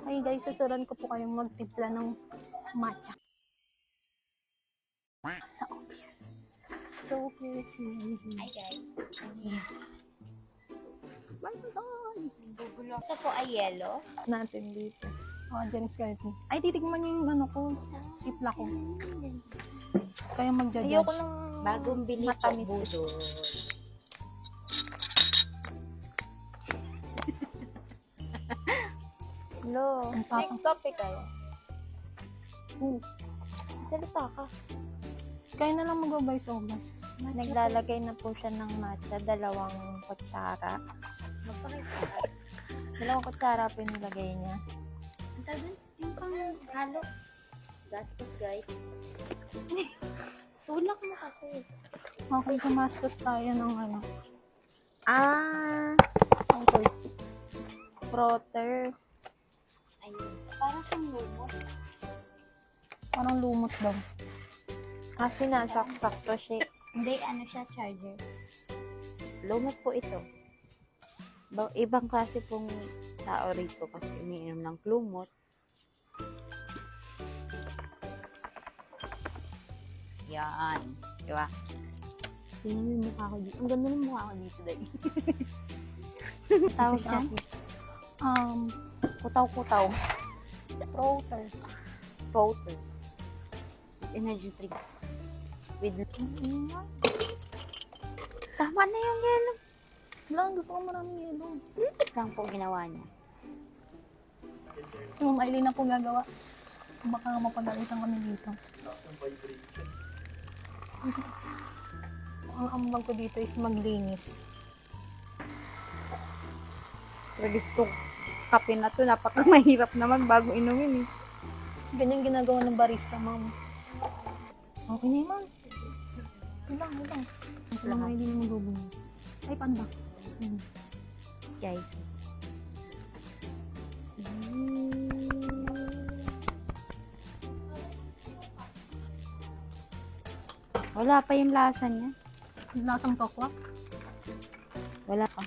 Okay guys, susuran ko po kayong magtimpla ng matcha sa office. So, here's me. Hi guys. My God! Gugulo. Ito po ay yellow. Natin dito. James Garden. Ay, titigman niyo yung ano ko, timpla ko. Kayo magja-judge. Ayoko nung bagong bili po, matamis. budol. Hello. Ang tapang. Next topic kayo. Salita ka. Kayo na lang mag-voice over. Naglalagay na po siya ng matcha, 2 kutsara. Dalawang kutsara po yung nilagay niya. Yung pang halo. Gastos, guys. Tulak mo kasi. Okay, gumastos tayo ng ano. Ang course. Frotter. Ayun. Parang siyang lumot. Parang lumot daw. Kasi nasaksak to siya. Hindi, ano siya, charger. Lumot po ito. Ibang klase pong tao rito kasi umiinom ng lumot. Yan. Diba? Tingnan mo yung mukha ko dito. Ang ganda ng mukha ko dito, dahil. Tawag dyan? Kutaw-kutaw. Frotter. Frotter. Energy drink. With tama na yung yellow. Lang, gusto ko maraming yellow. Lang po ginawa niya. Si Ma'am Aileen na po gagawa. Baka mapagalitan kami dito. Ang ambag ko dito is maglinis. Gusto kape na to, napaka-mahirap naman bago inumin eh. Ganyan ginagawa ng barista, ma'am. Okay na yun, ma'am. Ilang. Ang sila nga hindi na magbubunyi. Ay, paano ba? Guys. Wala pa yung lasa niya. Lasang tokwa. Wala pa.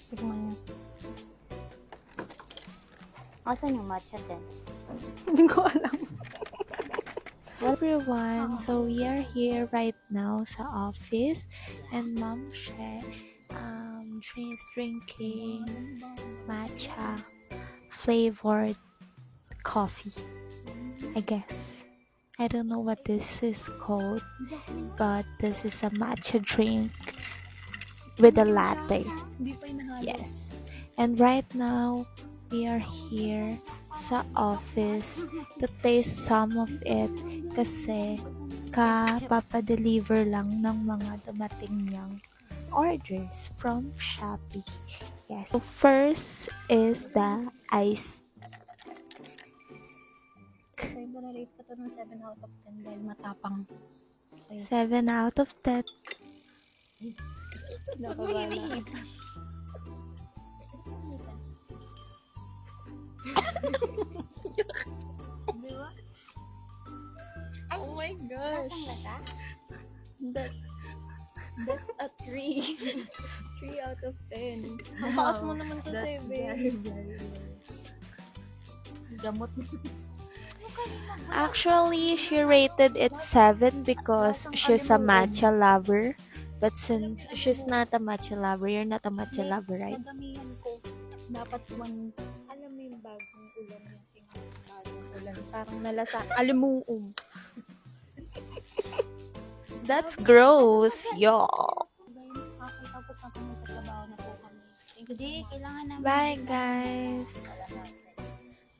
Tikman niyo. Asan yung matcha din? Hindi ko alam. Hello everyone, so we are here right now sa office and Mom She is drinking matcha flavored coffee, I guess. I don't know what this is called, but this is a matcha drink with a latte. Yes, and right now we are here sa office to taste some of it kasi papadeliver lang ng mga dumating niyang orders from Shopee. Yes. So first is the ice. Kaya na-rate ko to ng 7 out of 10 dahil matapang. 7 out of 10. Nakabala. Diba? Oh my gosh. Lasang lasa? That's a 3. 3 out of 10. Ang taas mo naman sa 7. Gamot. Actually, she rated it 7 because she's a matcha lover. But since she's not a matcha lover, you're not a matcha lover, right? Kadamihan ko, dapat 1. Alam mo yung bagong ulan yung bagong ulan. Parang nalasa. Alimuum. That's gross, yo. Okay, tapos na po magtatrabaho na po kami. Thank you. Hindi, kailangan namin. Bye, guys.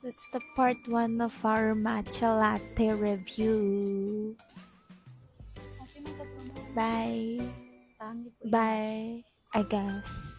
That's the part 1 of our matcha latte review. Okay, magtatrabaho. Bye. Pangit po. Bye, I guess.